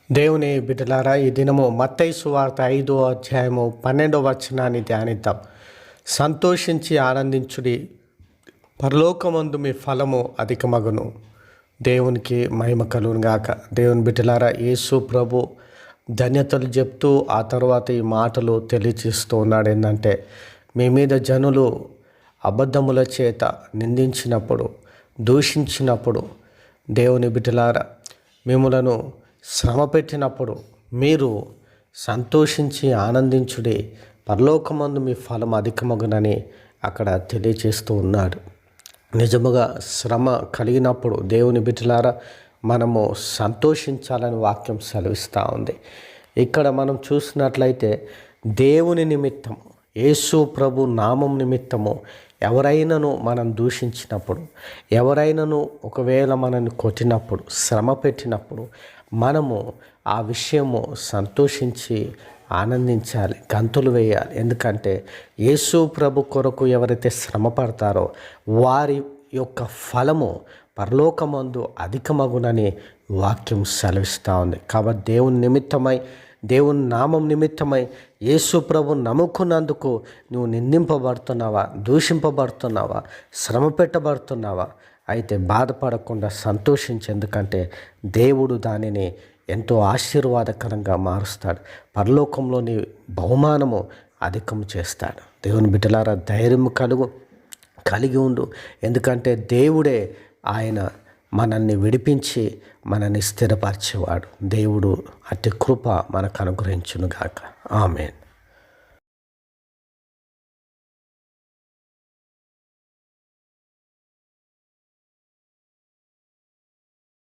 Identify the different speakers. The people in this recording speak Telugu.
Speaker 1: దేవుని బిడ్డలారా, ఈ దినము మత్తయి సువార్త 5వ అధ్యాయము 12వ వచనాన్ని ధ్యానిద్దాం. సంతోషించి ఆనందించుడి, పరలోకమందు మీ ఫలము అధికమగును. దేవునికి మహిమ కలుగును గాక. దేవుని బిడ్డలారా, యేసు ప్రభు ధన్యతలు చెప్తూ ఆ తర్వాత ఈ మాటలు తెలియచేస్తూ ఉన్నాడు. ఏంటంటే, మీ మీద జనులు అబద్ధముల చేత నిందించినప్పుడు, దూషించినప్పుడు, దేవుని బిడ్డలారా మిమ్ములను శ్రమ పెట్టినప్పుడు మీరు సంతోషించి ఆనందించుడి, పరలోకమందు మీ ఫలం అధికమగునని అక్కడ తెలియచేస్తూ ఉన్నాడు. నిజముగా శ్రమ కలిగినప్పుడు దేవుని బిడ్డలారా మనము సంతోషించాలని వాక్యం సెలవిస్తూ ఉంది. ఇక్కడ మనం చూసినట్లయితే దేవుని నిమిత్తం, యేసు ప్రభు నామం నిమిత్తము ఎవరైనాను మనం దూషించినప్పుడు, ఎవరైనాను ఒకవేళ మనల్ని కొట్టినప్పుడు, శ్రమ పెట్టినప్పుడు మనము ఆ విషయము సంతోషించి ఆనందించాలి, గంతులు వేయాలి. ఎందుకంటే యేసు ప్రభు కొరకు ఎవరైతే శ్రమ పడతారో వారి యొక్క ఫలము పరలోకమందు అధికమగునని వాక్యం సెలవిస్తూ ఉంది. కాబట్టి దేవుని నిమిత్తమై, దేవుని నామం నిమిత్తమై యేసు ప్రభు నమ్ముకున్నందుకు నువ్వు నిందింపబడుతున్నావా, దూషింపబడుతున్నావా, శ్రమ పెట్టబడుతున్నావా? అయితే బాధపడకుండా సంతోషించి, ఎందుకంటే దేవుడు దానిని ఎంతో ఆశీర్వాదకరంగా మారుస్తాడు. పరలోకంలోని బహుమానము అధికం చేస్తాడు. దేవుని బిడ్డలారా, ధైర్యం కలిగి ఉండు. ఎందుకంటే దేవుడే ఆయన మనల్ని విడిపించి మనల్ని స్థిరపరిచేవాడు. దేవుడు అట్టి కృప మనకు అనుగ్రహించునుగాక. ఆమేన్.